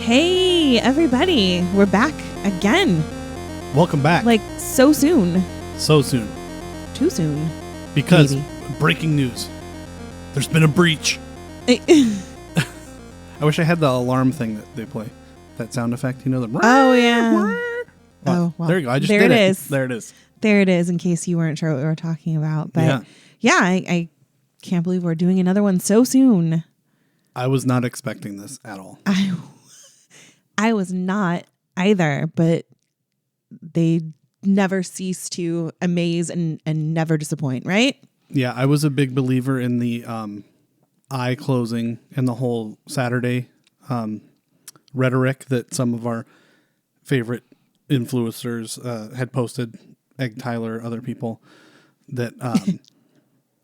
Hey, everybody. We're back again. Welcome back. Like, so soon. So soon. Too soon. Because, Maybe. breaking news, there's been a breach. Oh, I wish I had the alarm thing that they play. That sound effect, you know? The yeah. Well, there you go. I just there did it it. is. There it is. There it is, in case you weren't sure what we were talking about. But yeah, I can't believe we're doing another one so soon. I was not expecting this at all. I was not either, but they never cease to amaze and never disappoint, right? Yeah, I was a big believer in the eye closing and the whole Saturday rhetoric that some of our favorite influencers had posted, Egg Tyler, other people, that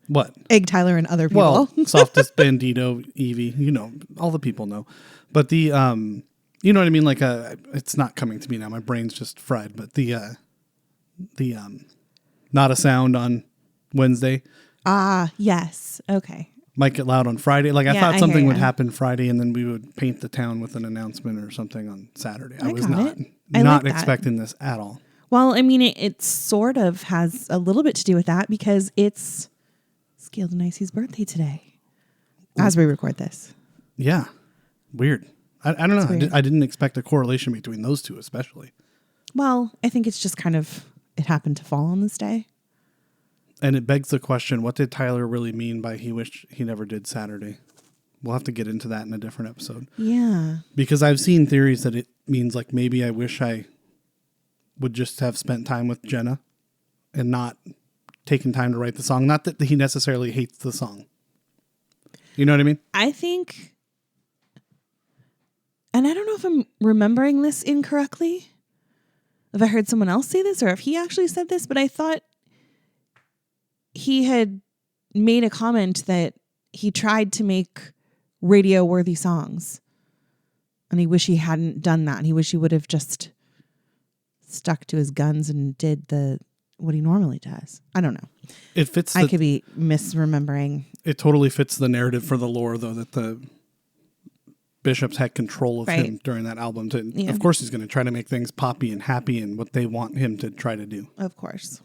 what? Egg Tyler and other people. Well, Softest Bandito, Evie, you know, all the people know. But the, you know what I mean? Like, it's not coming to me now. My brain's just fried. But the not a sound on Wednesday. Ah, yes. Okay. Might get loud on Friday. Like, I thought I something hear would ya. happen Friday and then we would paint the town with an announcement or something on Saturday. I was got not, it. I not like that. expecting this at all. Well, I mean, it sort of has a little bit to do with that because it's Scaled and Icy's birthday today as we record this. Yeah. Weird. I don't know. weird. I didn't expect a correlation between those two, especially. Well, I think it's just kind of, it happened to fall on this day. And it begs the question, what did Tyler really mean by he wished he never did Saturday? We'll have to get into that in a different episode. Yeah. Because I've seen theories that it means like maybe I wish I would just have spent time with Jenna and not taken time to write the song. Not that he necessarily hates the song. You know what I mean? I think, and I don't know if I'm remembering this incorrectly, if I heard someone else say this or if he actually said this, but I thought he had made a comment that he tried to make radio worthy songs and he wished he hadn't done that. He wished he would have just stuck to his guns and did what he normally does. I don't know. It fits. I could be misremembering. It totally fits the narrative for the lore, though, that the Bishops had control of him during that album. Of course, he's going to try to make things poppy and happy and what they want him to try to do. Of course.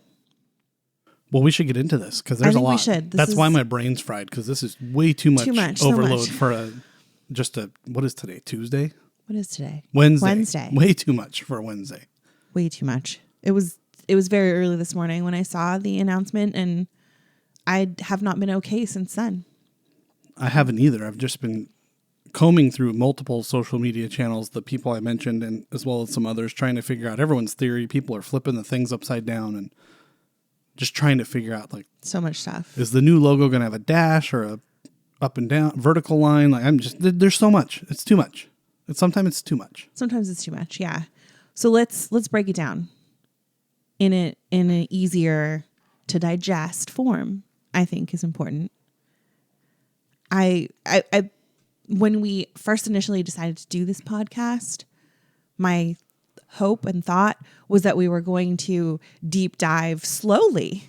Well, we should get into this because there's a lot. We should. That's why my brain's fried because this is way too much overload so much. for what is today? Tuesday? What is today? Wednesday. Way too much for Wednesday. Way too much. It was very early this morning when I saw the announcement and I have not been okay since then. I haven't either. I've just been combing through multiple social media channels, the people I mentioned, and as well as some others, trying to figure out everyone's theory. People are flipping the things upside down and just trying to figure out, like, so much stuff. Is the new logo going to have a dash or a up and down vertical line? Like, there's so much. It's too much. Sometimes it's too much. Sometimes it's too much. Yeah. So let's break it down in an easier to digest form. I think is important. I when we first initially decided to do this podcast, my hope and thought was that we were going to deep dive slowly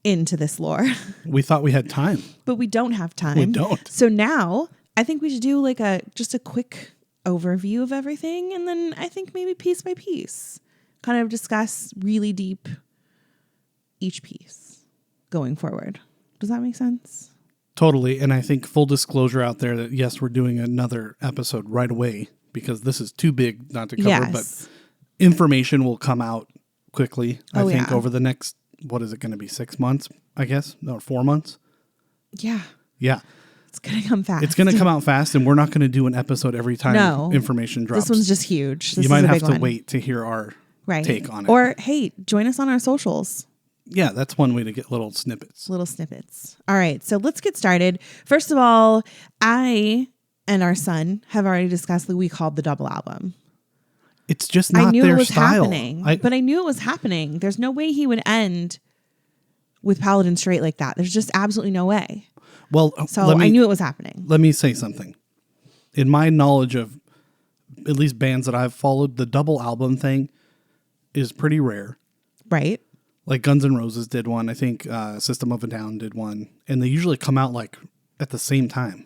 into this lore. We thought we had time. But we don't have time. We don't. So now I think we should do like just a quick overview of everything. And then I think maybe piece by piece, kind of discuss really deep each piece going forward. Does that make sense? Totally. And I think full disclosure out there that yes, we're doing another episode right away because this is too big not to cover, but information will come out quickly. I think over the next, what is it going to be? 6 months, I guess, or 4 months. Yeah. Yeah. It's going to come fast. It's going to come out fast and we're not going to do an episode every time information drops. This one's just huge. You might have to wait to hear our take on it. Or, hey, join us on our socials. Yeah, that's one way to get little snippets. All right, so let's get started. First of all, I and our son have already discussed that we called the double album. It's just not their style. I knew it was happening, but I knew it was happening. There's no way he would end with Paladin Straight like that. There's just absolutely no way. Well, so I knew it was happening. Let me say something. In my knowledge of at least bands that I've followed, the double album thing is pretty rare. Right. Like Guns N' Roses did one. I think System of a Down did one. And they usually come out like at the same time.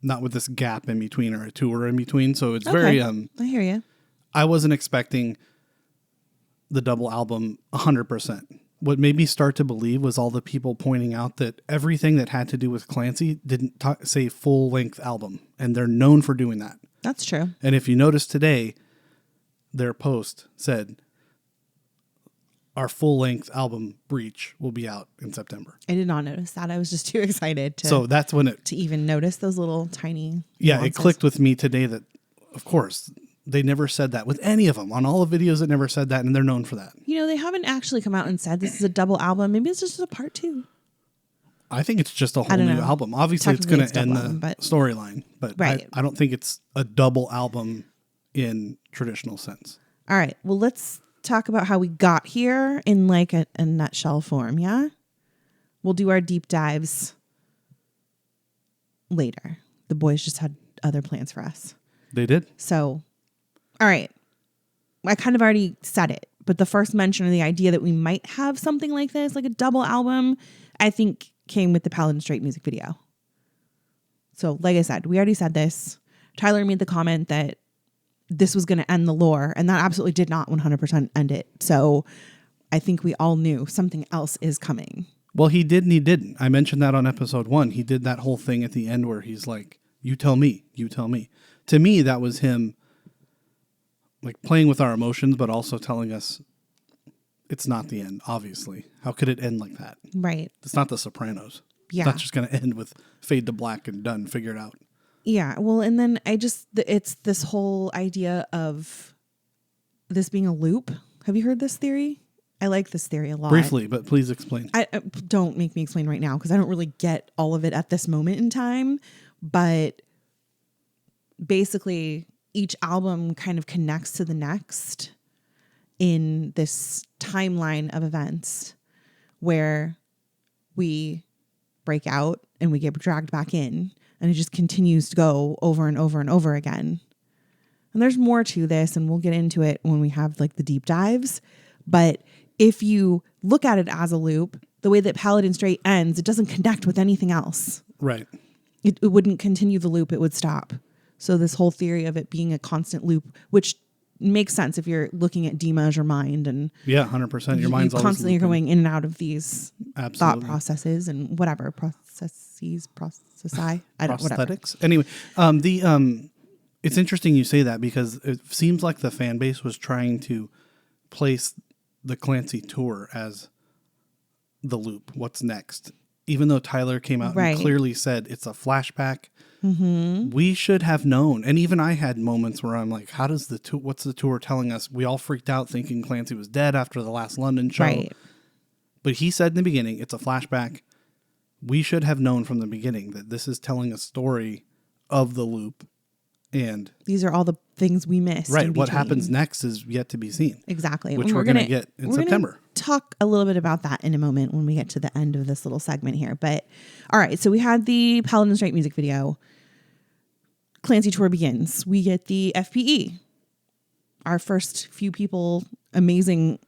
not with this gap in between or a tour in between. So it's Okay. very, I hear you. I wasn't expecting the double album 100%. What made me start to believe was all the people pointing out that everything that had to do with Clancy didn't say full length album. And they're known for doing that. That's true. And if you notice today, their post said, our full length album Breach will be out in September. I did not notice that. I was just too excited to. So that's when to even notice those little tiny. Yeah, nuances. it clicked with me today that, of course, they never said that with any of them. On all the videos, it never said that, and they're known for that. You know, they haven't actually come out and said this is a double album. Maybe it's just a part 2. I think it's just a whole new album. Obviously, it's going to end the storyline, but right. I don't think it's a double album in traditional sense. All right. Well, let's talk about how we got here in like a nutshell form. Yeah. We'll do our deep dives later. The boys just had other plans for us. They did. So, all right. I kind of already said it, but the first mention of the idea that we might have something like this, like a double album, I think came with the Paladin Straight music video. So, like I said, we already said this. Tyler made the comment that this was going to end the lore, and that absolutely did not 100% end it. So, I think we all knew something else is coming. Well, he did and he didn't. I mentioned that on episode 1. He did that whole thing at the end where he's like, you tell me, you tell me. To me, that was him like playing with our emotions, but also telling us it's not the end, obviously. How could it end like that? Right. It's not The Sopranos. Yeah. It's not just going to end with fade to black and done, figure it out. Yeah. Well, and then it's this whole idea of this being a loop. Have you heard this theory? I like this theory a lot. Briefly, but please explain. Don't make me explain right now because I don't really get all of it at this moment in time. But basically, each album kind of connects to the next in this timeline of events where we break out and we get dragged back in, and it just continues to go over and over and over again. And there's more to this, and we'll get into it when we have like the deep dives. But if you look at it as a loop, the way that Paladin Straight ends, it doesn't connect with anything else. Right. It wouldn't continue the loop. It would stop. So this whole theory of it being a constant loop, which makes sense if you're looking at Dima as your mind. And yeah, 100%. Your mind's always constantly looping. going in and out of these Absolutely. thought processes and whatever. Processes. I don't, whatever. Prosthetics. Anyway, it's interesting you say that because it seems like the fan base was trying to place the Clancy tour as the loop. What's next? Even though Tyler came out and clearly said it's a flashback, we should have known. And even I had moments where I'm like, how does what's the tour telling us? We all freaked out thinking Clancy was dead after the last London show. Right. But he said in the beginning, it's a flashback. We should have known from the beginning that this is telling a story of the loop. And these are all the things we missed. Right. What happens next is yet to be seen. Exactly. Which we're going to get in September. Talk a little bit about that in a moment when we get to the end of this little segment here. But all right. So we had the Paladin Straight music video. Clancy tour begins. We get the FPE. Our first few people, amazing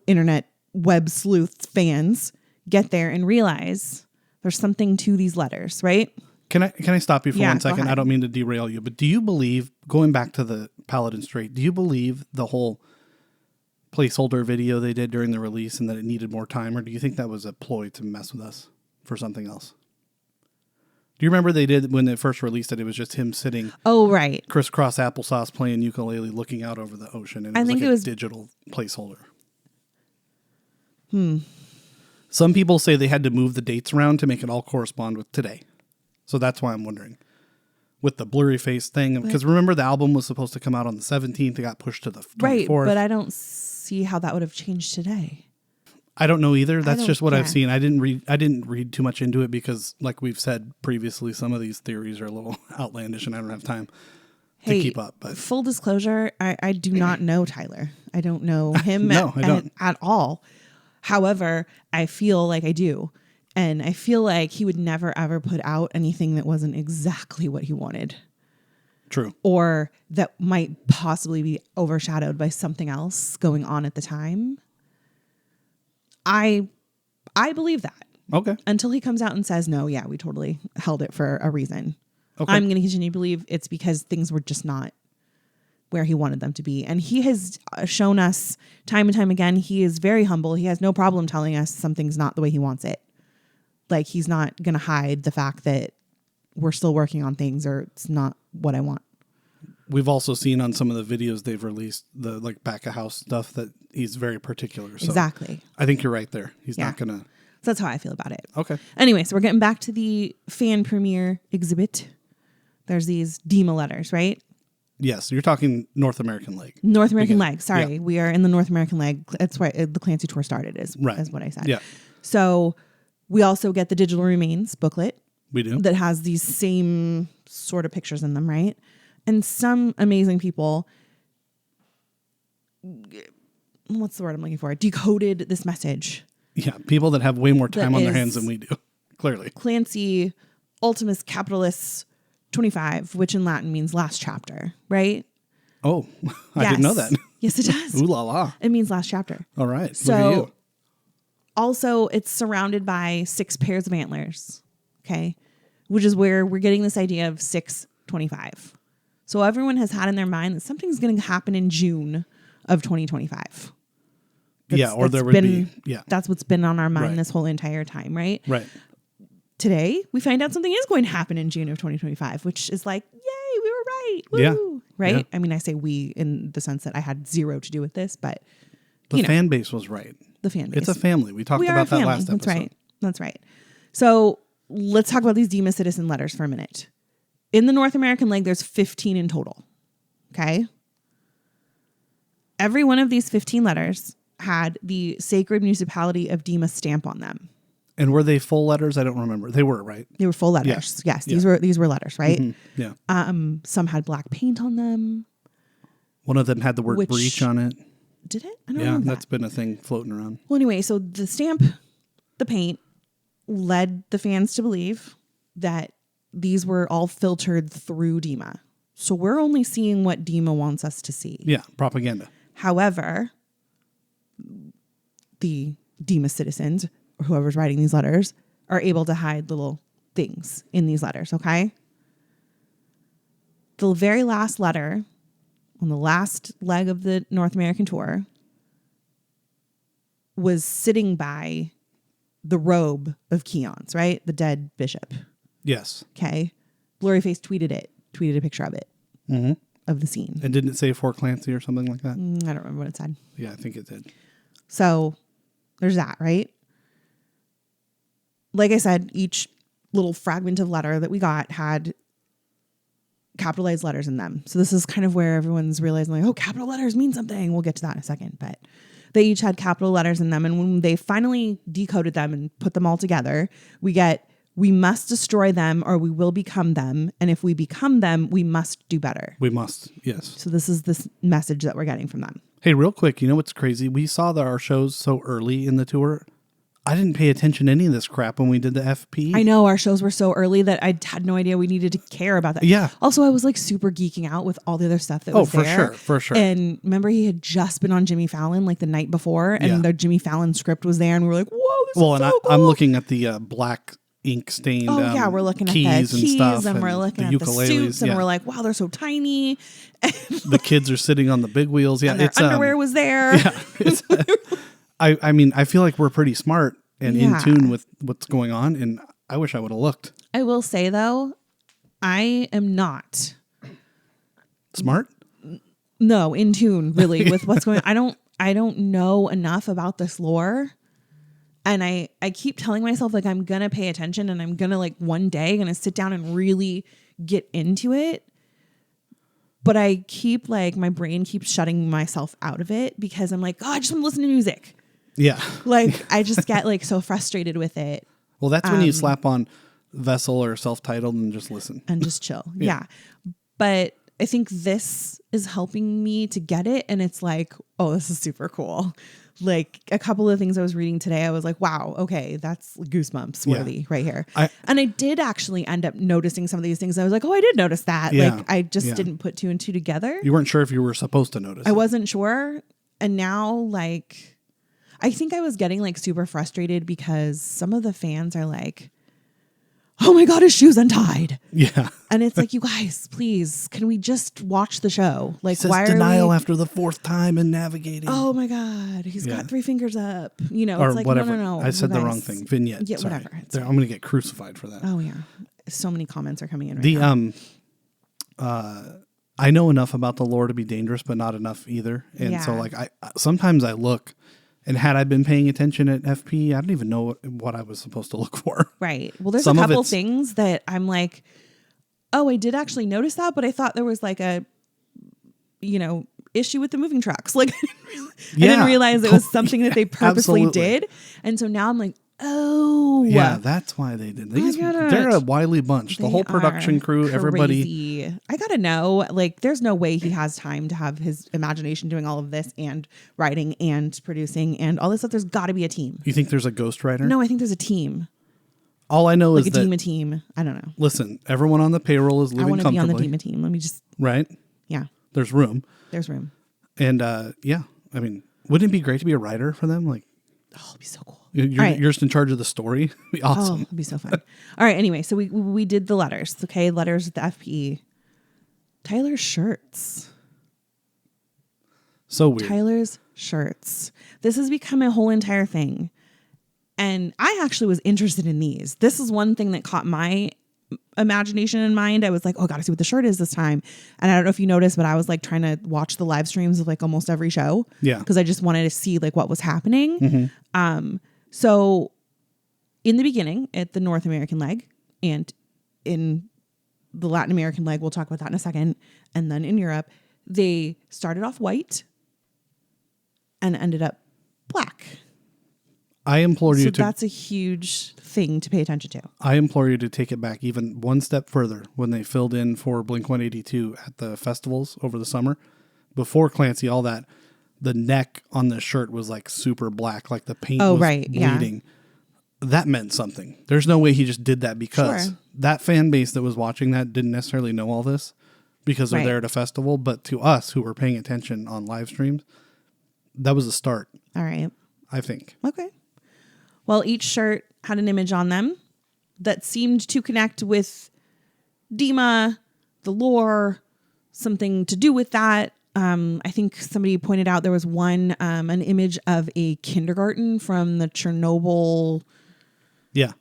internet web sleuth fans, get there and realize there's something to these letters, right? Can I stop you for 1 second? Go ahead. I don't mean to derail you, but do you believe, going back to the Paladin Straight, do you believe the whole placeholder video they did during the release and that it needed more time, or do you think that was a ploy to mess with us for something else? Do you remember they did when they first released it? It was just him sitting. Oh, right. Crisscross applesauce playing ukulele, looking out over the ocean, and it was a digital placeholder. Some people say they had to move the dates around to make it all correspond with today. So that's why I'm wondering. With the blurry face thing. Because remember, the album was supposed to come out on the 17th. It got pushed to the 24th. Right, but I don't see how that would have changed today. I don't know either. That's just what I've seen. I didn't read too much into it because, like we've said previously, some of these theories are a little outlandish and I don't have time to keep up. But full disclosure, I do not know Tyler. I don't know him at all. However, I feel like I do. And I feel like he would never, ever put out anything that wasn't exactly what he wanted. True. Or that might possibly be overshadowed by something else going on at the time. I believe that. Okay. Until he comes out and says, no, yeah, we totally held it for a reason. Okay. I'm going to continue to believe it's because things were just not where he wanted them to be. And he has shown us time and time again, he is very humble. He has no problem telling us something's not the way he wants it. Like, he's not going to hide the fact that we're still working on things or it's not what I want. We've also seen on some of the videos they've released, the like back of house stuff, that he's very particular. So Exactly. I think you're right there. He's not going to. So that's how I feel about it. Okay. Anyway, so we're getting back to the fan premiere exhibit. There's these DEMA letters, right? Yes. You're talking North American leg. North American leg. Sorry. Yeah. We are in the North American leg. That's why the Clancy tour started is what I said. Yeah. So we also get the Digital Remains booklet. We do. That has these same sort of pictures in them, right? And some amazing people, what's the word I'm looking for? Decoded this message. Yeah, people that have way more time on their hands than we do, clearly. Clancy Ultimus Capitalis 25, which in Latin means last chapter, right? Oh, I didn't know that. Yes, it does. Ooh la la. It means last chapter. All right. So, look at you. also, it's surrounded by 6 pairs of antlers, okay? Which is where we're getting this idea of 625. So everyone has had in their mind that something's going to happen in June of 2025. Or there would be. Yeah. That's what's been on our mind Right. this whole entire time, right? Right. Today, we find out something is going to happen in June of 2025, which is like, yay, we were right. Woo. Yeah. Right? Yeah. I mean, I say we in the sense that I had zero to do with this, but The fan base was right. the fan base. It's a family. We talked We are about a that family. last episode. That's right. That's right. So let's talk about these DEMA citizen letters for a minute. In the North American leg, there's 15 in total. Okay. Every one of these 15 letters had the Sacred Municipality of DEMA stamp on them. And were they full letters? I don't remember. They were, right? They were full letters. Yes, these were letters, right? Mm-hmm. Yeah. Some had black paint on them. One of them had the word breach on it. Did it? I don't Yeah, remember that's been a thing floating around. Well, anyway, so the stamp, the paint, led the fans to believe that these were all filtered through DEMA. So we're only seeing what DEMA wants us to see. Yeah, propaganda. However, the DEMA citizens, or whoever's writing these letters, are able to hide little things in these letters, okay? The very last letter on the last leg of the North American tour was sitting by the robe of Keon's, right? The dead bishop. Yes. Okay. Blurryface tweeted a picture of it, of the scene. And didn't it say Fort Clancy or something like that? I don't remember what it said. Yeah, I think it did. So there's that, right? Like I said, each little fragment of letter that we got had capitalized letters in them. So this is kind of where everyone's realizing, like, oh, capital letters mean something. We'll get to that in a second. But they each had capital letters in them. And when they finally decoded them and put them all together, we get, we must destroy them or we will become them. And if we become them, we must do better. We must, yes. So this is this message that we're getting from them. Hey, real quick, you know what's crazy? We saw our shows so early in the tour. I didn't pay attention to any of this crap when we did the FP. I know our shows were so early that I had no idea we needed to care about that. Yeah. Also, I was like super geeking out with all the other stuff that was there. For sure. And remember, he had just been on Jimmy Fallon like the night before, and the Jimmy Fallon script was there, and we were like, "Whoa, this is so cool!" I'm looking at the black ink stained. Oh yeah, we're looking at the keys and stuff, and we're looking at the suits, and we're like, "Wow, they're so tiny." The kids are sitting on the big wheels. Yeah, and their underwear was there. Yeah, I mean, I feel like we're pretty smart and in tune with what's going on, and I wish I would have looked. I will say though, I am not smart. No, in tune really with what's going on. I don't know enough about this lore. And I keep telling myself like I'm going to pay attention and I'm going to like one day going to sit down and really get into it. But I keep like my brain keeps shutting myself out of it because I'm like, oh, I just want to listen to music. Yeah. Like I just get like so frustrated with it. Well, that's when you slap on Vessel or Self-Titled and just listen. And just chill. Yeah. But I think this is helping me to get it. And it's like, oh, this is super cool. Like a couple of things I was reading today, I was like, wow, okay, that's goosebumps worthy right here. And I did actually end up noticing some of these things. I was like, oh, I did notice that. Yeah, like I just didn't put two and two together. You weren't sure if you were supposed to notice. I wasn't sure. And now like, I think I was getting like super frustrated because some of the fans are like, oh my God, his shoe's untied. Yeah. And it's like, you guys, please, can we just watch the show? Like, Says why are denial we... after the fourth time in navigating. Oh my God, he's got 3 fingers up. You know, Or it's like, whatever. no. I said the wrong thing. Vignette. Yeah, Sorry. whatever. I'm going to get crucified for that. Oh yeah. So many comments are coming in right now. I know enough about the lore to be dangerous, but not enough either. And so like I sometimes I look, and had I been paying attention at FP, I don't even know what I was supposed to look for. Right. Well, there's Some a of couple it's- things that I'm like, oh, I did actually notice that, but I thought there was like a, issue with the moving trucks. Like I didn't realize it was something that they purposely absolutely. did. And so now I'm like, oh Yeah, that's why they did. They're a wily bunch. The whole production crew, everybody. Crazy. I gotta know. Like, there's no way he has time to have his imagination doing all of this and writing and producing and all this stuff. There's got to be a team. You think there's a ghostwriter? No, I think there's a team. All I know Like is a that team. I don't know. listen, everyone on the payroll is I living want to be on comfortably. the team. Let me just. Right? Yeah. There's room. There's room. And yeah, I mean, wouldn't it be great to be a writer for them? Like, oh, it'd be so cool. You're just in charge of the story. It'd be awesome. Oh, it'd be so fun. All right. Anyway, so we did the letters. Okay, letters at the FPE. Tyler's shirts. So weird. Tyler's shirts. This has become a whole entire thing. And I actually was interested in these. This is one thing that caught my imagination and mind. I was like, oh, gotta see what the shirt is this time. And I don't know if you noticed, but I was like trying to watch the live streams of like almost every show. Yeah. Because I just wanted to see like what was happening. So in the beginning at the North American leg and in the Latin American leg, we'll talk about that in a second. And then in Europe, they started off white and ended up black. I implore you So to. that's a huge thing to pay attention to. I implore you to take it back even one step further when they filled in for Blink-182 at the festivals over the summer. Before Clancy, all that, the neck on the shirt was like super black, like the paint was bleeding. Yeah. That meant something. There's no way he just did that because that fan base that was watching that didn't necessarily know all this because they're there at a festival. But to us who were paying attention on live streams, that was a start. All right. I think. Okay. Well, each shirt had an image on them that seemed to connect with Dima, the lore, something to do with that. I think somebody pointed out there was one, an image of a kindergarten from the Chernobyl. Yeah.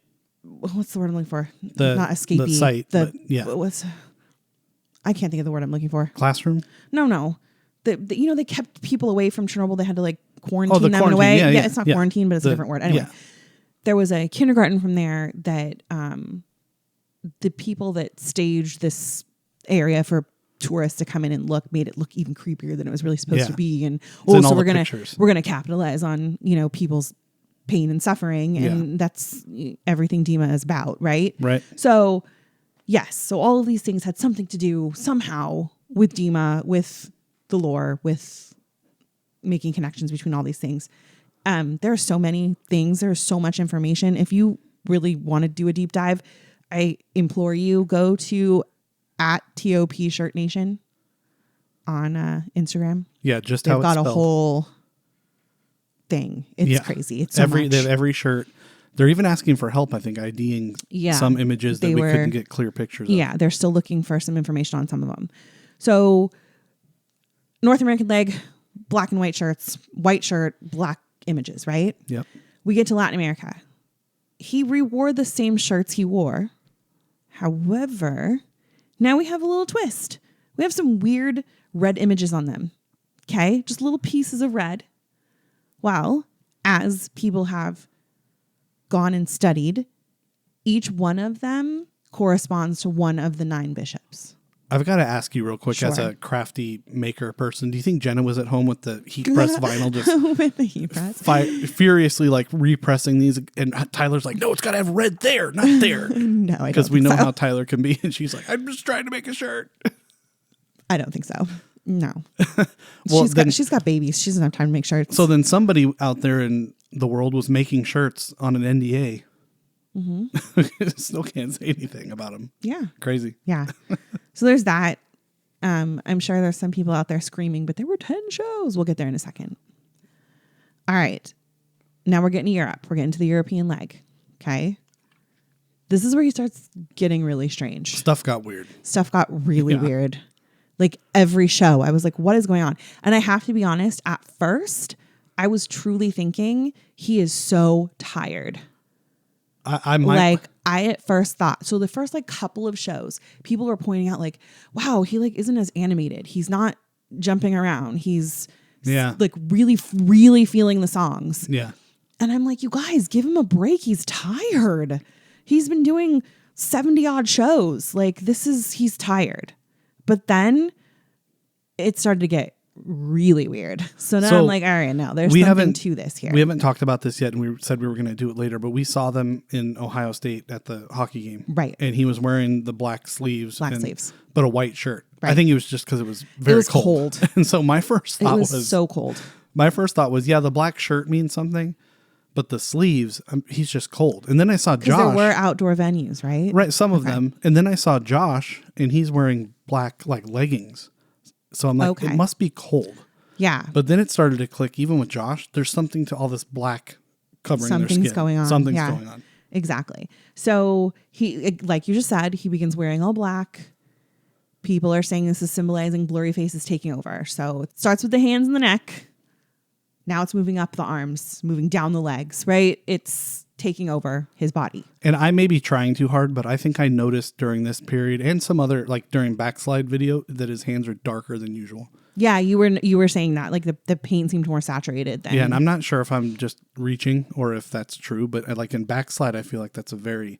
What's the word I'm looking for? Not escapee. The site. I can't think of the word I'm looking for. Classroom? No. They kept people away from Chernobyl. They had to like quarantine them in a way. Yeah, it's not quarantine, but it's a different word. Anyway, there was a kindergarten from there that the people that staged this area for tourists to come in and made it look even creepier than it was really supposed to be. And so we're gonna capitalize on people's pain and suffering, and that's everything Dima is about, right? Right. So yes, so all of these things had something to do somehow with Dima, with the lore, with making connections between all these things. There are so many things. There's so much information. If you really want to do a deep dive, I implore you, go to @TOP Shirt Nation on Instagram. Yeah, just They've how it's got spelled. a whole thing. It's crazy. It's so much. They have every shirt. They're even asking for help, I think, IDing some images that we couldn't get clear pictures of. Yeah, they're still looking for some information on some of them. So North American leg, black and white shirts, white shirt, black images, right? Yep. We get to Latin America. He rewore the same shirts he wore. However, now we have a little twist. We have some weird red images on them. Okay? Just little pieces of red. Well, as people have gone and studied, each one of them corresponds to one of the 9 bishops. I've got to ask you real quick, as a crafty maker person, do you think Jenna was at home with the heat press vinyl just with the heat press? Furiously like repressing these, and Tyler's like, no, it's got to have red there, not there. No, I don't. Because we know how Tyler can be, and she's like, I'm just trying to make a shirt. I don't think so. No. Well, she's got babies. She doesn't have time to make shirts. So then somebody out there in the world was making shirts on an NDA. Mm-hmm. Still can't say anything about them. Yeah. Crazy. Yeah. So there's that. I'm sure there's some people out there screaming, but there were 10 shows. We'll get there in a second. All right. Now we're getting to Europe. We're getting to the European leg. Okay. This is where he starts getting really strange. Stuff got weird. Stuff got really weird. Like every show, I was like, what is going on? And I have to be honest, at first, I was truly thinking he is so tired. I might. Like I at first thought, so the first like couple of shows, people were pointing out like, wow, he like isn't as animated. He's not jumping around. He's like really, really feeling the songs. Yeah. And I'm like, you guys, give him a break. He's tired. He's been doing 70 odd shows. Like he's tired. But then it started to get really weird. So now I'm like, all right, no, there's something to this here. We haven't talked about this yet, and we said we were going to do it later, but we saw them in Ohio State at the hockey game. Right. And he was wearing the black sleeves. Sleeves. But a white shirt. Right. I think it was just because it was very cold. And so my first thought was so cold. My first thought was, yeah, the black shirt means something, but the sleeves, he's just cold. And then I saw Josh. Because there were outdoor venues, right? Right, some of them. And then I saw Josh, and he's wearing black like leggings. So I'm like, it must be cold. Yeah. But then it started to click, even with Josh, there's something to all this black covering their skin. Going on. Something's going on. Exactly. So he, like you just said, he begins wearing all black. People are saying this is symbolizing blurry faces taking over. So it starts with the hands and the neck. Now it's moving up the arms, moving down the legs, right? It's taking over his body. And I may be trying too hard, but I think I noticed during this period and some other, like during backslide video, that his hands are darker than usual. Yeah, you were saying that, like the paint seemed more saturated than. Yeah, and I'm not sure if I'm just reaching or if that's true, but like in backslide, I feel like that's a very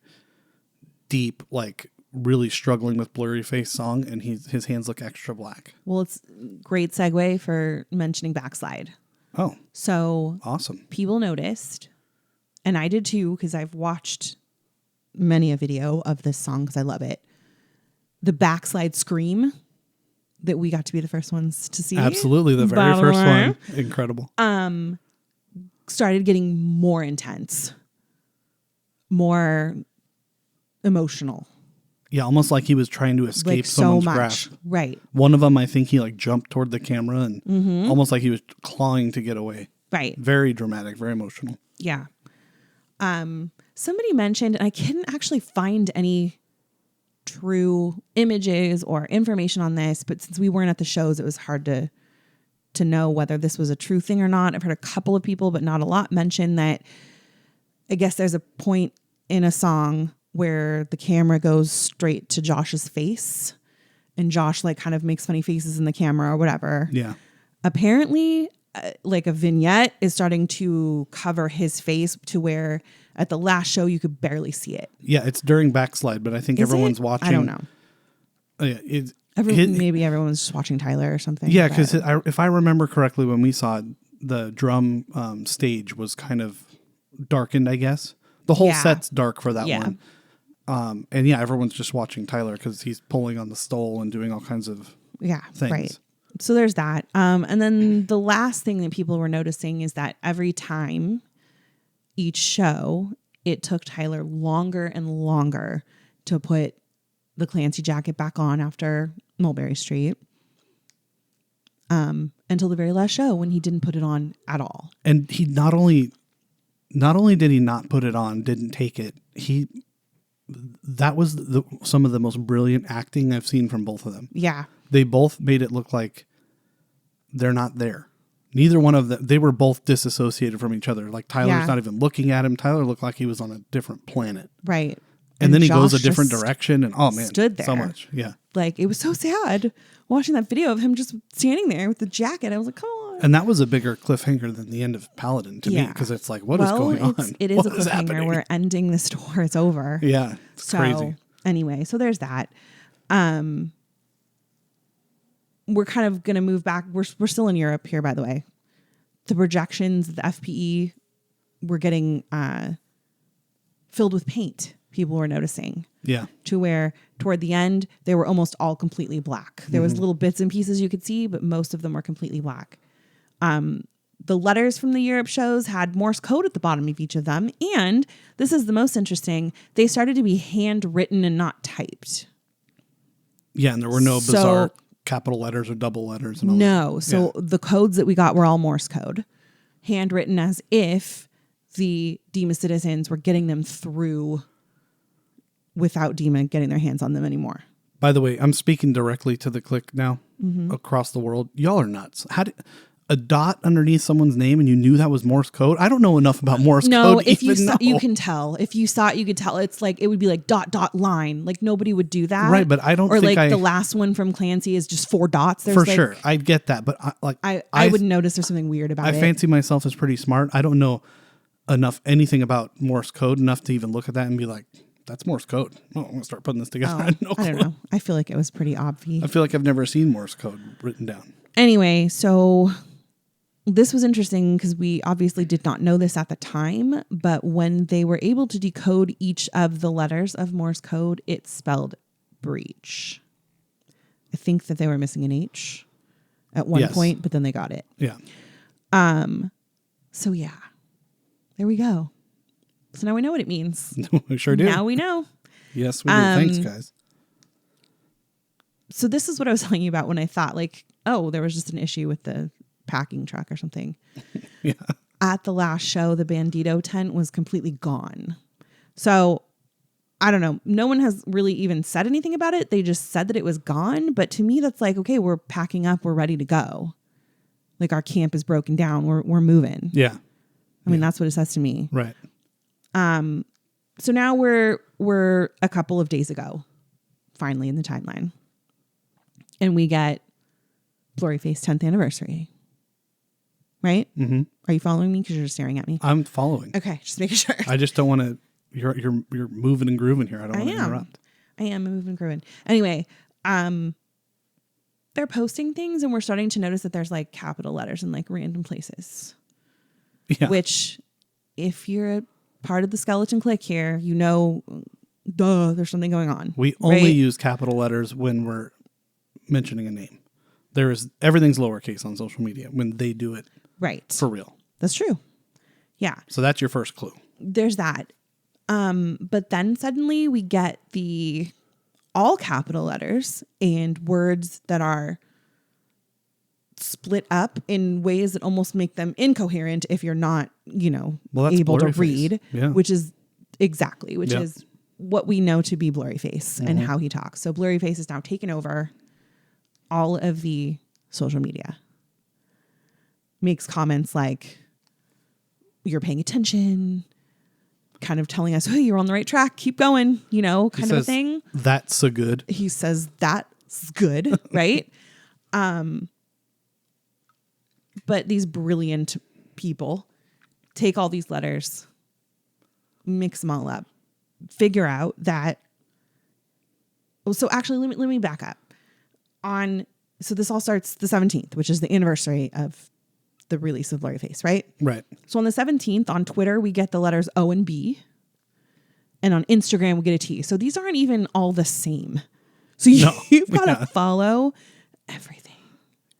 deep, like really struggling with blurry face song, and his hands look extra black. Well, it's great segue for mentioning backslide. Oh, so awesome! People noticed, and I did too because I've watched many a video of this song because I love it. The backslide scream that we got to be the first ones to see. Absolutely, the very first one. Incredible. Started getting more intense, more emotional. Yeah, almost like he was trying to escape like someone's so much. grasp. Right. One of them, I think he like jumped toward the camera and almost like he was clawing to get away. Right. Very dramatic, very emotional. Yeah. Somebody mentioned, and I couldn't actually find any true images or information on this, but since we weren't at the shows, it was hard to know whether this was a true thing or not. I've heard a couple of people, but not a lot, mention that I guess there's a point in a song where the camera goes straight to Josh's face and Josh like kind of makes funny faces in the camera or whatever. Yeah. Apparently like a vignette is starting to cover his face to where at the last show you could barely see it. Yeah, it's during backslide, but I think everyone's watching. I don't know. Maybe everyone's just watching Tyler or something. Yeah, because if I remember correctly, when we saw it, the drum stage was kind of darkened, I guess. The whole set's dark for that one. And yeah, everyone's just watching Tyler because he's pulling on the stole and doing all kinds of things. Right. So there's that. And then the last thing that people were noticing is that every time each show, it took Tyler longer and longer to put the Clancy jacket back on after Mulberry Street. Until the very last show when he didn't put it on at all. And he not only did he not put it on, didn't take it, that was some of the most brilliant acting I've seen from both of them. Yeah. They both made it look like they're not there. Neither one of them, they were both disassociated from each other. Like Tyler's not even looking at him. Tyler looked like he was on a different planet. Right. And then he goes a different direction and oh man, stood there. So much. Yeah. Like it was so sad watching that video of him just standing there with the jacket. I was like, come on. And that was a bigger cliffhanger than the end of Paladin to me because it's like, what is going on? It is a cliffhanger. We're ending the store. It's over. Yeah. It's crazy. Anyway, so there's that. We're kind of going to move back. We're still in Europe here, by the way. The projections, the FPE, were getting filled with paint. People were noticing. Yeah. To where toward the end, they were almost all completely black. There was little bits and pieces you could see, but most of them were completely black. The letters from the Europe shows had Morse code at the bottom of each of them. And this is the most interesting. They started to be handwritten and not typed. Yeah. And there were no bizarre capital letters or double letters. And all So the codes that we got were all Morse code, handwritten as if the Dema citizens were getting them through without DEMA getting their hands on them anymore. By the way, I'm speaking directly to the Clique now across the world. Y'all are nuts. How did a dot underneath someone's name and you knew that was Morse code? I don't know enough about Morse code. No, if you even saw, know. you can tell. If you saw it, you could tell. It's like it would be like dot dot line. Like nobody would do that, Right, but I don't Or think like the last one from Clancy is just 4 dots. There's for like, sure. I get that, but I would notice there's something weird about it. I fancy myself as pretty smart. I don't know anything about Morse code enough to even look at that and be like, that's Morse code. Oh, I'm gonna start putting this together. I don't know. I feel like it was pretty obvious. I feel like I've never seen Morse code written down. Anyway, so this was interesting because we obviously did not know this at the time, but when they were able to decode each of the letters of Morse code, it spelled breach. I think that they were missing an H at one point, but then they got it. Yeah. So yeah, there we go. So now we know what it means. We sure do. Now we know. Yes, we do. Thanks, guys. So this is what I was telling you about when I thought like, oh, there was just an issue with the packing truck or something. Yeah. At the last show, the Bandito tent was completely gone. So I don't know. No one has really even said anything about it. They just said that it was gone. But to me, that's like, okay, we're packing up. We're ready to go. Like our camp is broken down. We're moving. Yeah. I mean, that's what it says to me. Right. So now we're a couple of days ago, finally in the timeline. And we get Blurryface 10th anniversary. Right? Mm-hmm. Are you following me? Because you're just staring at me. I'm following. Okay, just making sure. I just don't want to. You're moving and grooving here. I don't want to interrupt. I am moving and grooving. Anyway, they're posting things, and we're starting to notice that there's like capital letters in like random places. Yeah. Which, if you're a part of the skeleton clique here, you know, there's something going on. We only use capital letters when we're mentioning a name. Everything's lowercase on social media when they do it. Right. For real. That's true. Yeah. So that's your first clue. There's that. But then suddenly we get the all capital letters and words that are split up in ways that almost make them incoherent if you're not, able to read, which is what we know to be Blurryface and how he talks. So Blurryface is now taken over all of the social media. Makes comments like, you're paying attention, kind of telling us, hey, you're on the right track, keep going, kind of a thing. That's so good. He says, that's good, right? But these brilliant people take all these letters, mix them all up, figure out that. So actually, let me back up. So this all starts the 17th, which is the anniversary of the release of Blurryface, right? Right. So on the 17th, on Twitter, we get the letters O and B. And on Instagram, we get a T. So these aren't even all the same. So you've got to follow everything.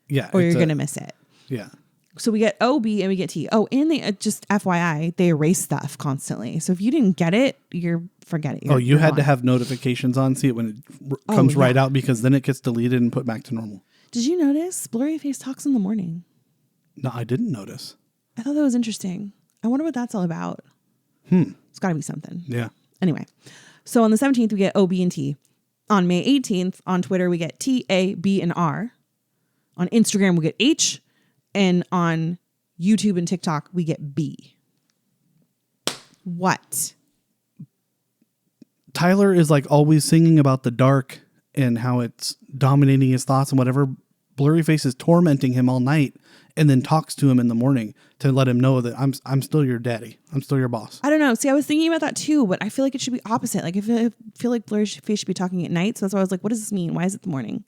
Yeah. Or you're going to miss it. Yeah. So we get O, B, and we get T. Oh, and they just FYI, they erase stuff constantly. So if you didn't get it, forget it. You had to have notifications on, see it when it comes right out, because then it gets deleted and put back to normal. Did you notice Blurryface talks in the morning? No, I didn't notice. I thought that was interesting. I wonder what that's all about. It's got to be something. Yeah. Anyway, so on the 17th, we get O, B, and T. On May 18th, on Twitter, we get T, A, B, and R. On Instagram, we get H. And on YouTube and TikTok, we get B. What? Tyler is like always singing about the dark and how it's dominating his thoughts and whatever. Blurryface is tormenting him all night and then talks to him in the morning to let him know that I'm still your daddy. I'm still your boss. I don't know. See, I was thinking about that too, but I feel like it should be opposite. Like I feel like Blurryface should be talking at night. So that's why I was like, what does this mean? Why is it the morning?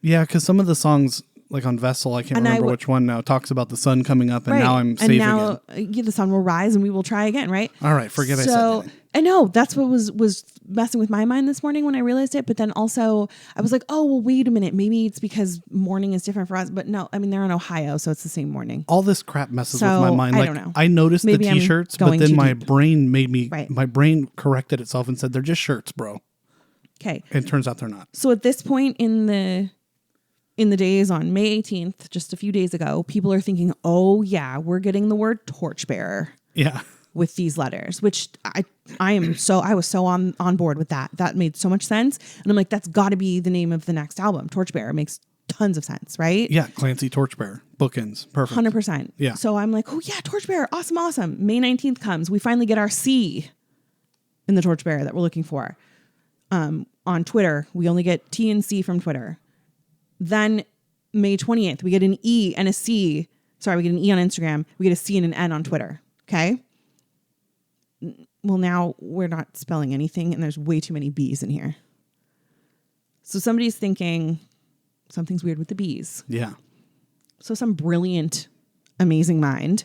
Yeah, because some of the songs, like on Vessel, I can't remember which one now, talks about the sun coming up and now I'm safe again. And now the sun will rise and we will try again, right? All right, forget I said that. I know that's what was messing with my mind this morning when I realized it. But then also I was like, oh, well, wait a minute. Maybe it's because morning is different for us. But no, I mean, they're in Ohio, so it's the same morning. All this crap messes with my mind. I don't know. I noticed the t-shirts, but then my brain my brain corrected itself and said, they're just shirts, bro. Okay. And it turns out they're not. So at this point in the days on May 18th, just a few days ago, people are thinking, oh, yeah, we're getting the word torchbearer. Yeah. with these letters, which I was so on board with that. That made so much sense. And I'm like, that's got to be the name of the next album. Torchbearer makes tons of sense, right? Yeah, Clancy Torchbearer. Bookends. Perfect. 100%. Yeah. So I'm like, oh yeah, Torchbearer. Awesome. May 19th comes. We finally get our C in the Torchbearer that we're looking for. On Twitter, we only get T and C from Twitter. Then May 20th, we get an E and a C. Sorry, we get an E on Instagram. We get a C and an N on Twitter. Okay. Well, now we're not spelling anything and there's way too many B's in here. So somebody's thinking something's weird with the B's. Yeah. So some brilliant, amazing mind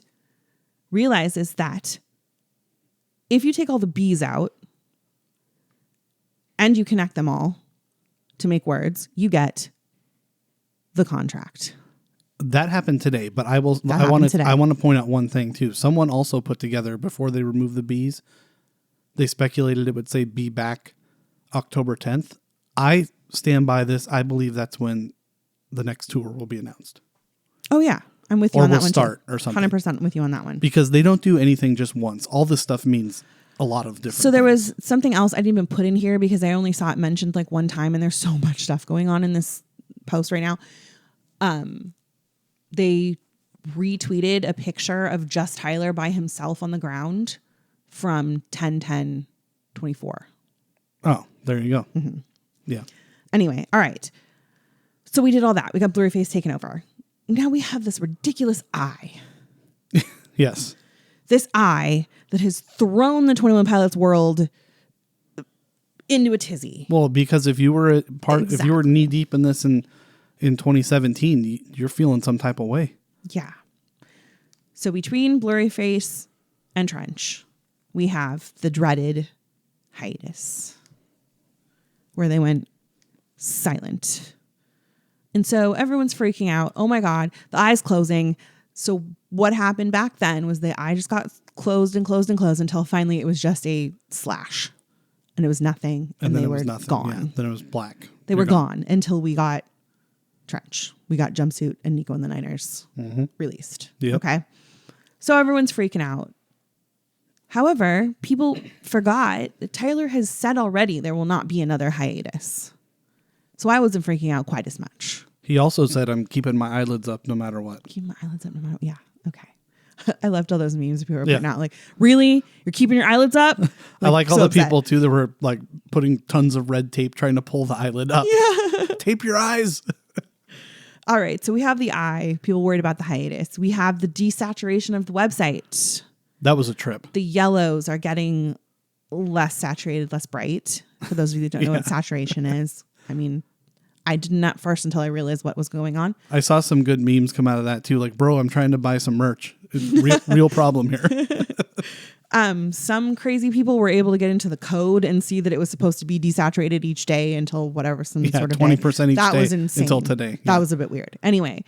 realizes that if you take all the B's out and you connect them all to make words, you get the contract. That happened today, but I want to point out one thing too. Someone also put together, before they removed the B's, they speculated it would say "be back October 10th." I stand by this. I believe that's when the next tour will be announced. Oh yeah, I'm with you or on that will one start too. Or something. 100% with you on that one. Because they don't do anything just once. All this stuff means a lot of different So there things. was something else I didn't even put in here because I only saw it mentioned like one time, and there's so much stuff going on in this post right now. They retweeted a picture of just Tyler by himself on the ground from 10/10/24. Oh, there you go. Mm-hmm. Yeah. Anyway, all right. So we did all that. We got Blurryface taken over. Now we have this ridiculous eye. Yes. This eye that has thrown the 21 Pilots world into a tizzy. Well, because if you were if you were knee deep in this in 2017, you're feeling some type of way. Yeah. So between Blurryface and Trench, we have the dreaded hiatus where they went silent. And so everyone's freaking out. Oh my God, the eye's closing. So what happened back then was the eye just got closed and closed and closed until finally it was just a slash and it was nothing. And they were gone. Yeah, then it was black. They were gone until we got Trench. We got Jumpsuit and Nico and the Niners released. Yep. Okay. So everyone's freaking out. However, people forgot that Tyler has said already there will not be another hiatus. So I wasn't freaking out quite as much. He also said, I'm keeping my eyelids up no matter what. Keep my eyelids up no matter what. Yeah. Okay. I loved all those memes people were putting out. Like, really? You're keeping your eyelids up? Like, I like all so the upset. people too that were like putting tons of red tape trying to pull the eyelid up. Yeah. Tape your eyes. All right. So we have the eye. People worried about the hiatus. We have the desaturation of the website. That was a trip. The yellows are getting less saturated, less bright. For those of you that don't know what saturation is. I mean, I didn't at first until I realized what was going on. I saw some good memes come out of that too. Like, bro, I'm trying to buy some merch. Real problem here. Some crazy people were able to get into the code and see that it was supposed to be desaturated each day until whatever sort of 20% each that day was insane. until today. That was a bit weird. Anyway,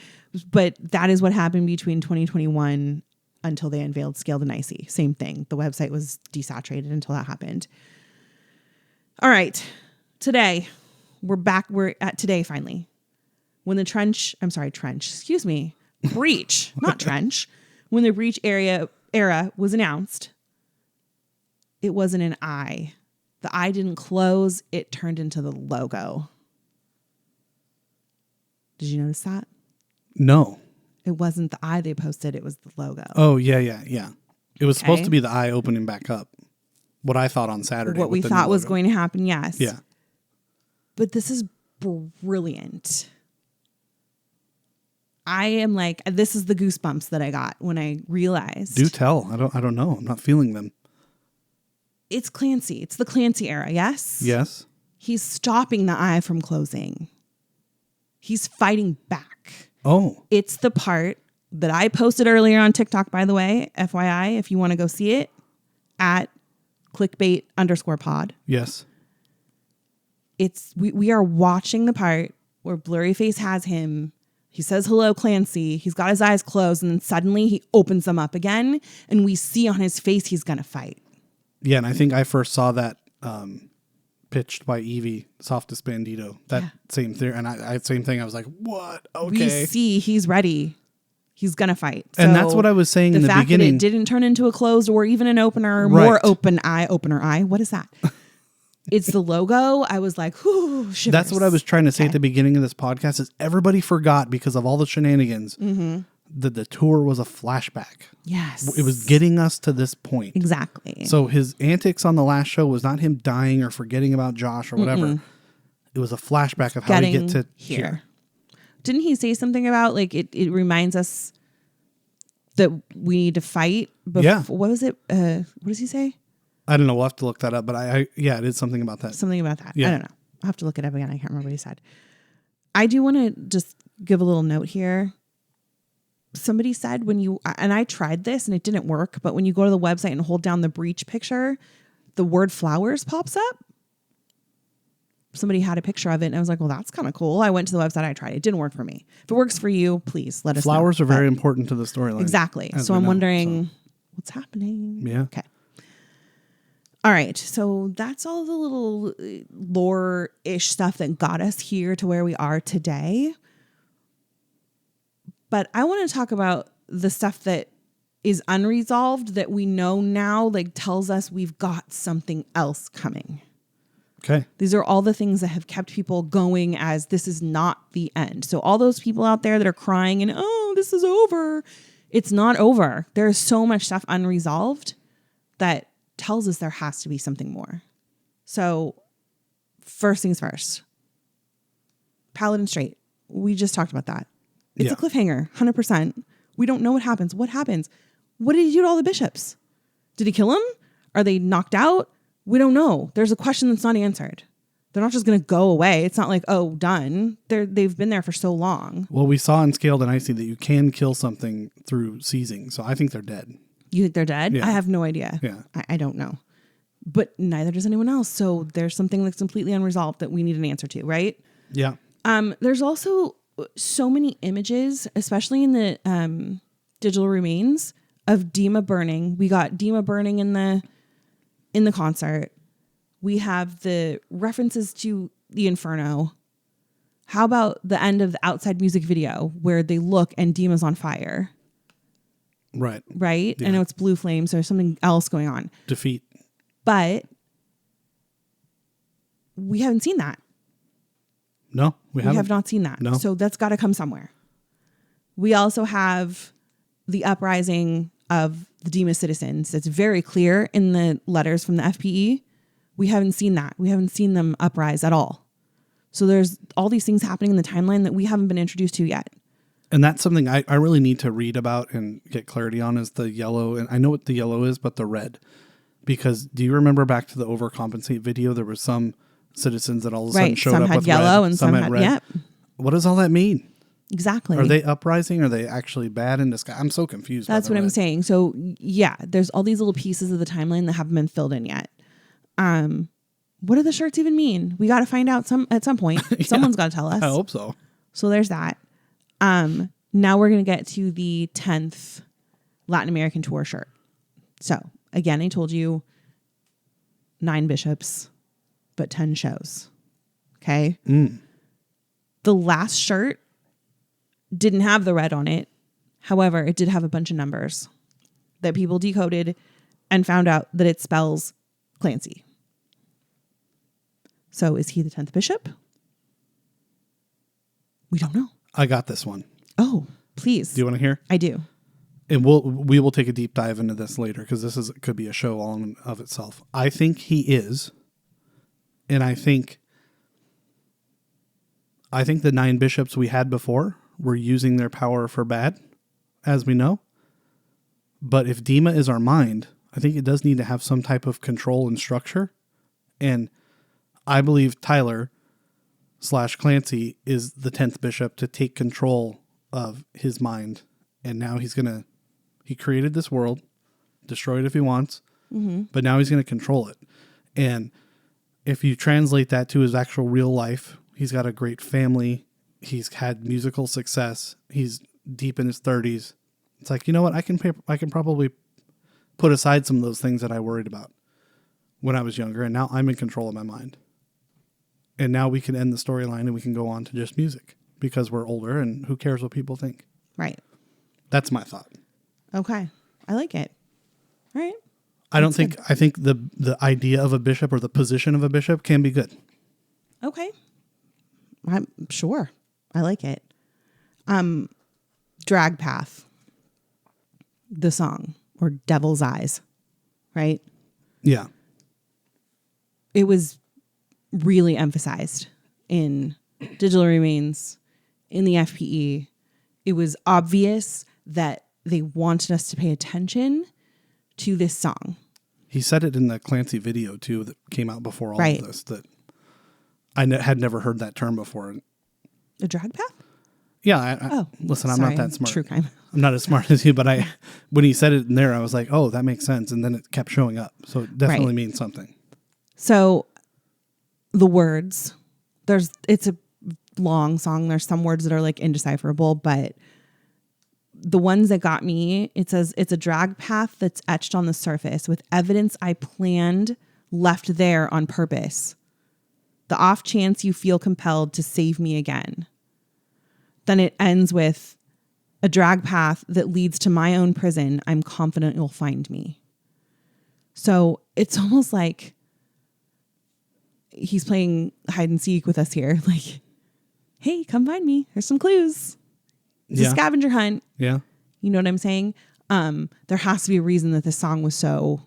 but that is what happened between 2021 until they unveiled Scaled and Icy. Same thing. The website was desaturated until that happened. All right. Today, we're back. We're at today finally. When the Trench, excuse me, Breach, not Trench. When the Breach era was announced, it wasn't an eye. The eye didn't close. It turned into the logo. Did you notice that? No. It wasn't the eye they posted. It was the logo. Oh, yeah. It was supposed to be the eye opening back up. What I thought on Saturday. What we thought was going to happen, yes. Yeah. But this is brilliant. I am like, this is the goosebumps that I got when I realized. Do tell. I don't know. I'm not feeling them. It's Clancy. It's the Clancy era, yes? Yes. He's stopping the eye from closing. He's fighting back. Oh. It's the part that I posted earlier on TikTok, by the way, FYI, if you want to go see it, at Clique Bait _pod. Yes. We are watching the part where Blurryface has him. He says, hello, Clancy. He's got his eyes closed, and then suddenly he opens them up again, and we see on his face he's going to fight. Yeah, and I think I first saw that pitched by Evie, Softest Bandito. That same theory, and I same thing. I was like, what? Okay. We see he's ready. He's going to fight. And that's what I was saying in the fact beginning. that it didn't turn into a closed or even an opener, Right. more opener eye. What is that? It's the logo. I was like, whoo, shivers. That's what I was trying to say at the beginning of this podcast is everybody forgot because of all the shenanigans that the tour was a flashback. Yes. It was getting us to this point. Exactly. So his antics on the last show was not him dying or forgetting about Josh or whatever. It was a flashback of how we get to here. Didn't he say something about like it reminds us that we need to fight? Yeah. What was it? What does he say? I don't know. We'll have to look that up. But I it is something about that. Something about that. Yeah. I don't know. I'll have to look it up again. I can't remember what he said. I do want to just give a little note here. Somebody said and I tried this and it didn't work, but when you go to the website and hold down the breach picture, the word flowers pops up. Somebody had a picture of it and I was like, well, that's kind of cool. I went to the website. I tried it. It didn't work for me. If it works for you, please let us know. Flowers are very important to the storyline. Exactly. So I'm wondering what's happening. Yeah. Okay. All right. So that's all the little lore-ish stuff that got us here to where we are today. But I want to talk about the stuff that is unresolved that we know now, like tells us we've got something else coming. Okay. These are all the things that have kept people going as this is not the end. So all those people out there that are crying and, oh, this is over. It's not over. There's so much stuff unresolved that tells us there has to be something more. So first things first, Paladin Strait. We just talked about that. It's a cliffhanger, 100%. We don't know what happens. What happens? What did he do to all the bishops? Did he kill them? Are they knocked out? We don't know. There's a question that's not answered. They're not just going to go away. It's not like, oh, done. They've been there for so long. Well, we saw in Scaled and Icy that you can kill something through seizing. So I think they're dead. You think they're dead? Yeah. I have no idea. Yeah. I don't know. But neither does anyone else. So there's something that's completely unresolved that we need an answer to, right? Yeah. There's also so many images, especially in the digital remains of Dima burning. We got Dima burning in the concert. We have the references to the Inferno. How about the end of the Outside music video where they look and Dima's on fire? Right. Right? Yeah. I know it's blue flames. There's something else going on. Defeat. But we haven't seen that. No, we haven't. We have not seen that. No. So that's got to come somewhere. We also have the uprising of the Dima citizens. It's very clear in the letters from the FPE. We haven't seen that. We haven't seen them uprise at all. So there's all these things happening in the timeline that we haven't been introduced to yet. And that's something I really need to read about and get clarity on is the yellow. And I know what the yellow is, but the red. Because do you remember back to the overcompensate video? There was some citizens that all of a sudden showed some up had with yellow red. and some had red. yep. What does all that mean? Exactly. Are they uprising? Are they actually bad in disguise? I'm so confused. That's what I'm saying. So yeah, there's all these little pieces of the timeline that haven't been filled in yet. What do the shirts even mean? We got to find out at some point. Yeah, someone's got to tell us. I hope so. So there's that. Now we're going to get to the 10th Latin American tour shirt. So again, I told you 9 bishops, but 10 shows. Okay. The last shirt didn't have the red on it. However, it did have a bunch of numbers that people decoded and found out that it spells Clancy. So is he the 10th bishop? We don't know. I got this one. Oh, please. Do you want to hear? I do. And we will take a deep dive into this later because this could be a show all in of itself. I think he is, and I think the 9 bishops we had before were using their power for bad, as we know. But if Dima is our mind, I think it does need to have some type of control and structure. And I believe Tyler / Clancy is the 10th bishop to take control of his mind. And now he created this world, destroy it if he wants, but now he's going to control it. And if you translate that to his actual real life, he's got a great family. He's had musical success. He's deep in his 30s. It's like, you know what? I can probably put aside some of those things that I worried about when I was younger. And now I'm in control of my mind. And now we can end the storyline and we can go on to just music because we're older and who cares what people think. Right. That's my thought. Okay. I like it. All right. I think the idea of a bishop or the position of a bishop can be good. Okay. I'm sure. I like it. Drag Path, the song, or Devil's Eyes, right? Yeah. It was really emphasized in Digital Remains, in the FPE. It was obvious that they wanted us to pay attention to this song. He said it in the Clancy video, too, that came out before all Right. of this, that I had never heard that term before. A drag path? Yeah. Listen, sorry, I'm not that smart. True crime. I'm not as smart as you, but when he said it in there, I was like, oh, that makes sense. And then it kept showing up. So it definitely means something. So the words, it's a long song. There's some words that are like indecipherable, but the ones that got me, it says it's a drag path that's etched on the surface with evidence I planned left there on purpose. The off chance you feel compelled to save me again. Then it ends with a drag path that leads to my own prison. I'm confident you'll find me. So it's almost like he's playing hide and seek with us here. Like, hey, come find me. Here's some clues. It's a scavenger hunt. Yeah. You know what I'm saying? There has to be a reason that this song was so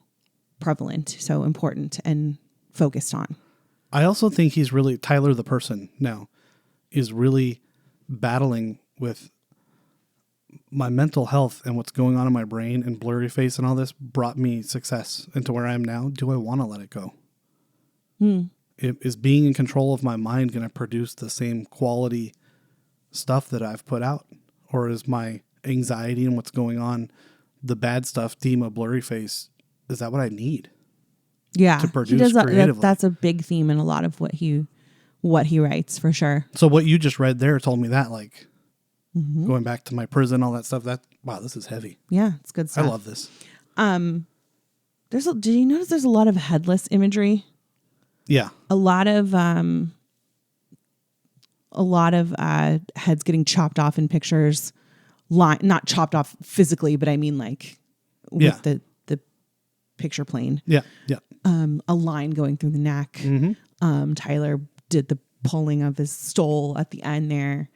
prevalent, so important, and focused on. I also think he's really, Tyler the person now, is really battling with my mental health and what's going on in my brain, and Blurry Face and all this brought me success into where I am now. Do I want to let it go? Is being in control of my mind going to produce the same quality stuff that I've put out? Or is my anxiety and what's going on, the bad stuff, Dima, Blurry Face, is that what I need? Yeah, to produce creatively? That's a big theme in a lot of what he writes, for sure. So what you just read there told me that, like, going back to my prison, all that stuff, wow, this is heavy. Yeah, it's good stuff. I love this. Did you notice there's a lot of headless imagery? Yeah. A lot of heads getting chopped off in pictures, not chopped off physically, but I mean like with the picture plane. Yeah. Yeah. A line going through the neck. Tyler did the pulling of his stole at the end there.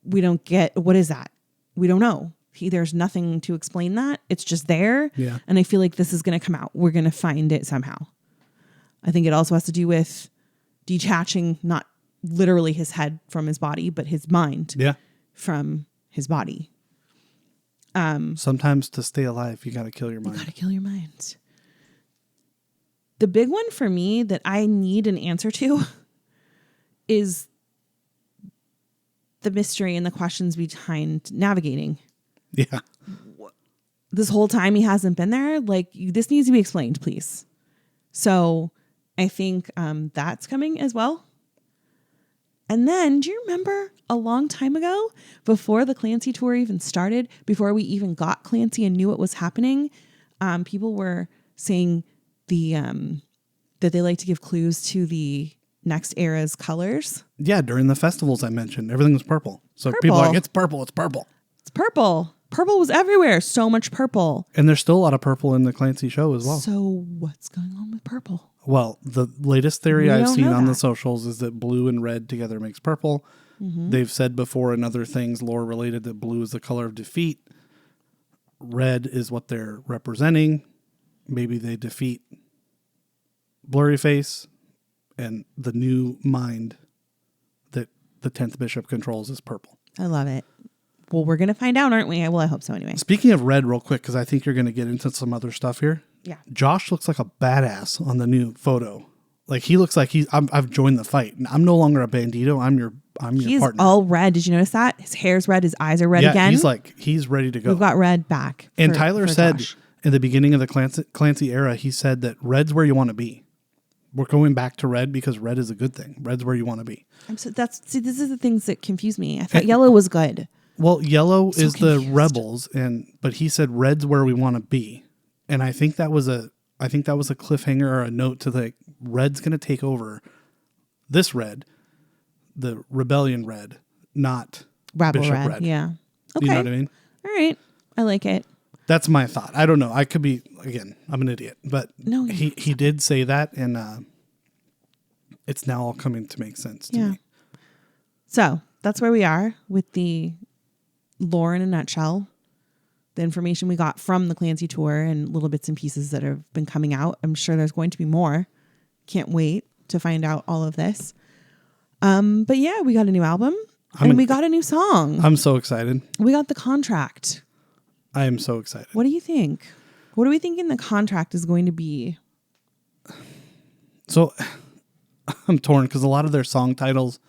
We don't get, what is that? We don't know. There's nothing to explain that. It's just there. Yeah. And I feel like this is going to come out. We're going to find it somehow. I think it also has to do with detaching, not literally his head from his body, but his mind from his body. Sometimes to stay alive, you got to kill your mind. You got to kill your mind. The big one for me that I need an answer to is the mystery and the questions behind navigating. Yeah. This whole time he hasn't been there. Like, this needs to be explained, please. So I think that's coming as well. And then, do you remember a long time ago, before the Clancy tour even started, before we even got Clancy and knew what was happening, people were saying that they like to give clues to the next era's colors. Yeah, during the festivals I mentioned, everything was purple. So people are like, it's purple, it's purple. It's purple. Purple was everywhere. So much purple. And there's still a lot of purple in the Clancy show as well. So what's going on with purple? Well, the latest theory I've seen on the socials is that blue and red together makes purple. They've said before in other things, lore related, that blue is the color of defeat. Red is what they're representing. Maybe they defeat Blurry Face, and the new mind that the 10th bishop controls is purple. I love it. Well, we're going to find out, aren't we? Well, I hope so anyway. Speaking of red, real quick, because I think you're going to get into some other stuff here. Yeah. Josh looks like a badass on the new photo. Like, he looks like I've joined the fight. I'm no longer a bandito. I'm your He's partner. all red. Did you notice that? His hair's red. His eyes are red again. He's ready to go. We've got red back. And Tyler said Josh. in the beginning of the Clancy era, he said that red's where you want to be. We're going back to red because red is a good thing. Red's where you want to be. This is the things that confuse me. I thought yellow was good. Well, yellow is confused. the rebels, but he said red's where we want to be. And I think that was a cliffhanger or a note to the red's going to take over this red, the rebellion red, not Rebel Bishop red. Yeah. Okay. You know what I mean? All right. I like it. That's my thought. I don't know. I could be, again, I'm an idiot, but No, he did say that, and it's now all coming to make sense to me. So that's where we are with the lore in a nutshell. The information we got from the Clancy tour and little bits and pieces that have been coming out. I'm sure there's going to be more. Can't wait to find out all of this. But yeah, we got a new album and we got a new song. I'm so excited. We got The Contract. I am so excited. What do you think? What are we thinking the contract is going to be? So I'm torn because a lot of their song titles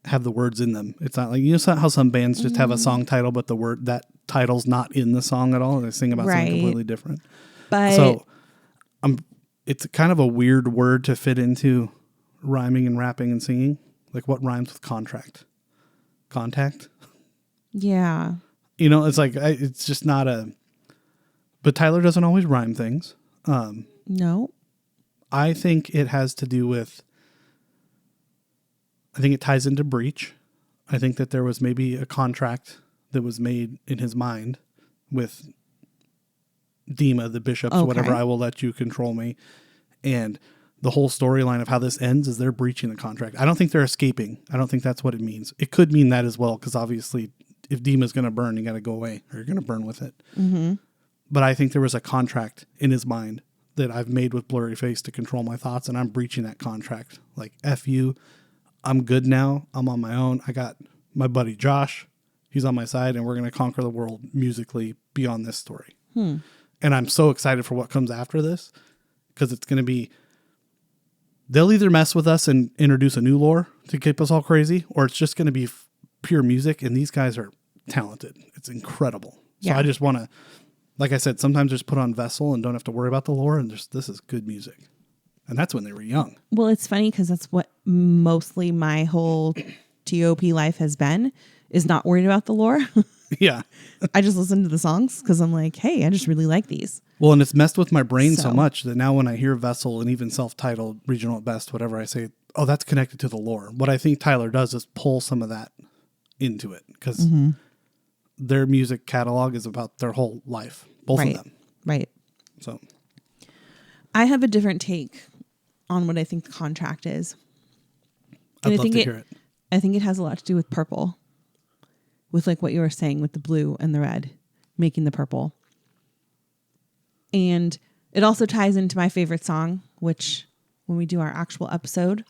have the words in them. It's not like, you know how some bands just have a song title, but that title's not in the song at all. They sing about something completely different. But so it's kind of a weird word to fit into rhyming and rapping and singing. Like, what rhymes with contract? Contact? Yeah. You know, it's like, it's just not a, but Tyler doesn't always rhyme things. No. I think it has to do with, I think it ties into breach. I think that there was maybe a contract that was made in his mind with Dima, the bishops, whatever, I will let you control me. And the whole storyline of how this ends is they're breaching the contract. I don't think they're escaping. I don't think that's what it means. It could mean that as well, because obviously if Dima's going to burn, you got to go away or you're going to burn with it. Mm-hmm. But I think there was a contract in his mind that I've made with Blurry Face to control my thoughts, and I'm breaching that contract. Like, F you. I'm good now. I'm on my own. I got my buddy Josh. He's on my side, and we're going to conquer the world musically beyond this story. And I'm so excited for what comes after this, because it's going to be, they'll either mess with us and introduce a new lore to keep us all crazy, or it's just going to be pure music, and these guys are talented. It's incredible. So I just want to, like I said, sometimes just put on Vessel and don't have to worry about the lore, and this is good music. And that's when they were young. Well, it's funny because that's what mostly my whole TOP life has been, is not worried about the lore. Yeah. I just listen to the songs because I'm like, hey, I just really like these. Well, and it's messed with my brain so much that now when I hear Vessel and even self-titled, regional at best, whatever, I say, oh, that's connected to the lore. What I think Tyler does is pull some of that into it, because their music catalog is about their whole life, both of them. Right. So I have a different take on what I think the contract is. And I'd love to hear it. I think it has a lot to do with purple, with like what you were saying with the blue and the red, making the purple. And it also ties into my favorite song, which when we do our actual episode,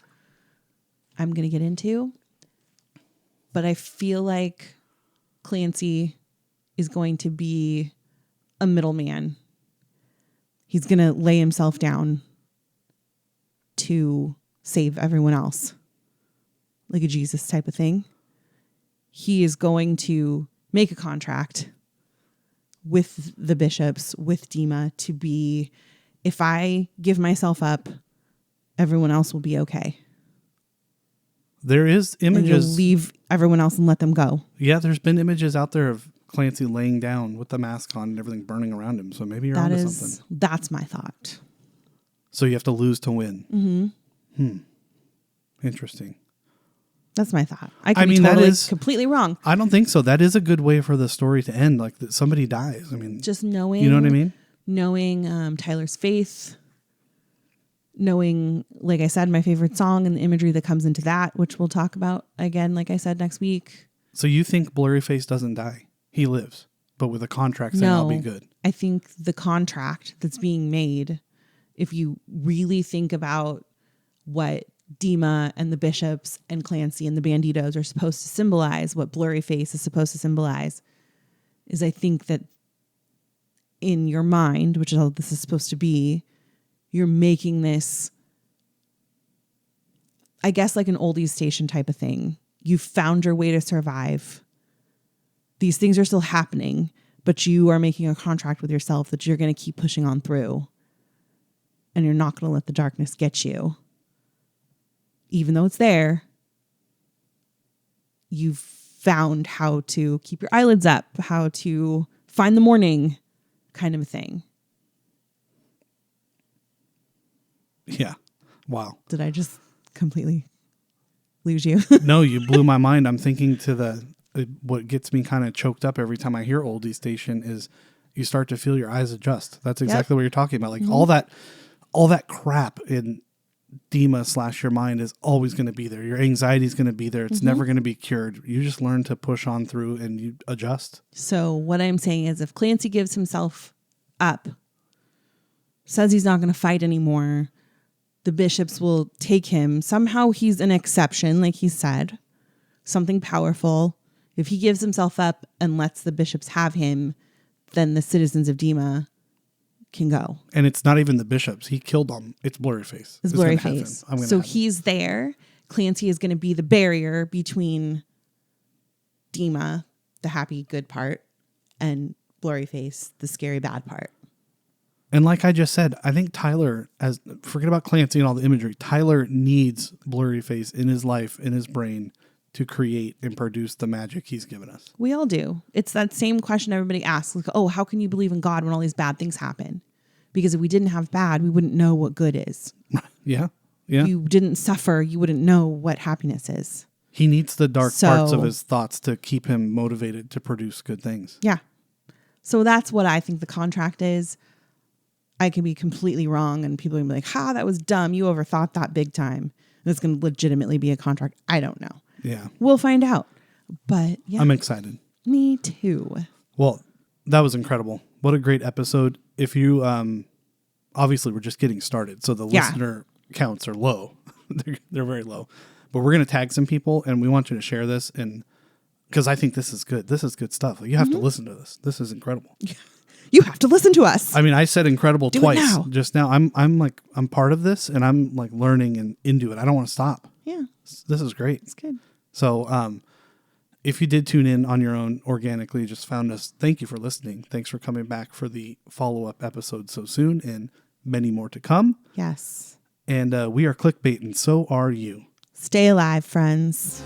I'm going to get into. But I feel like Clancy is going to be a middleman. He's going to lay himself down to save everyone else, like a Jesus type of thing. He is going to make a contract with the bishops, with Dima, to be, if I give myself up, everyone else will be okay. There is images. And you'll leave everyone else and let them go. Yeah, there's been images out there of Clancy laying down with the mask on and everything burning around him. So maybe you're onto something. That's my thought. So you have to lose to win. Interesting. That's my thought. I could be totally completely wrong. I don't think so. That is a good way for the story to end. Like, that somebody dies. I mean, just knowing, you know what I mean? Knowing Tyler's faith, knowing, like I said, my favorite song and the imagery that comes into that, which we'll talk about again, like I said, next week. So you think Blurry Face doesn't die? He lives, but with a contract saying I'll be good. I think the contract that's being made, if you really think about what Dima and the bishops and Clancy and the Banditos are supposed to symbolize, what Blurry Face is supposed to symbolize, is I think that in your mind, which is how this is supposed to be, you're making this, I guess, like an oldies station type of thing. You've found your way to survive. These things are still happening, but you are making a contract with yourself that you're going to keep pushing on through. And you're not going to let the darkness get you. Even though it's there, you've found how to keep your eyelids up, how to find the morning, kind of a thing. Yeah. Wow. Did I just completely lose you? No, you blew my mind. I'm thinking to what gets me kind of choked up every time I hear Oldie Station is you start to feel your eyes adjust. That's exactly what you're talking about. Like all that crap in Dima / your mind is always going to be there. Your anxiety is going to be there. It's never going to be cured. You just learn to push on through and you adjust. So what I'm saying is if Clancy gives himself up, says he's not going to fight anymore, the bishops will take him. Somehow he's an exception, like he said, something powerful. If he gives himself up and lets the bishops have him, then the citizens of Dima can go. And it's not even the bishops. He killed them. It's Blurryface. It's Blurryface. So he's there. Clancy is going to be the barrier between Dima, the happy, good part, and Blurryface, the scary, bad part. And like I just said, I think Tyler, forget about Clancy and all the imagery, Tyler needs Blurryface in his life, in his brain, to create and produce the magic he's given us. We all do. It's that same question everybody asks. Like, oh, how can you believe in God when all these bad things happen? Because if we didn't have bad, we wouldn't know what good is. Yeah. Yeah. If you didn't suffer, you wouldn't know what happiness is. He needs the dark parts of his thoughts to keep him motivated to produce good things. Yeah. So that's what I think the contract is. I can be completely wrong and people are going to be like, that was dumb. You overthought that big time. And it's going to legitimately be a contract. I don't know. Yeah. We'll find out. But yeah. I'm excited. Me too. Well, that was incredible. What a great episode. If you, obviously we're just getting started. So the listener counts are low. They're very low. But we're going to tag some people and we want you to share this. And because I think this is good. This is good stuff. You have to listen to this. This is incredible. You have to listen to us. I mean, I said incredible twice just now. I'm part of this and I'm like learning and into it. I don't want to stop. Yeah. This is great. It's good. So, if you did tune in on your own organically, just found us, thank you for listening. Thanks for coming back for the follow-up episode so soon and many more to come. Yes. And we are Clique Bait and so are you. Stay alive, friends.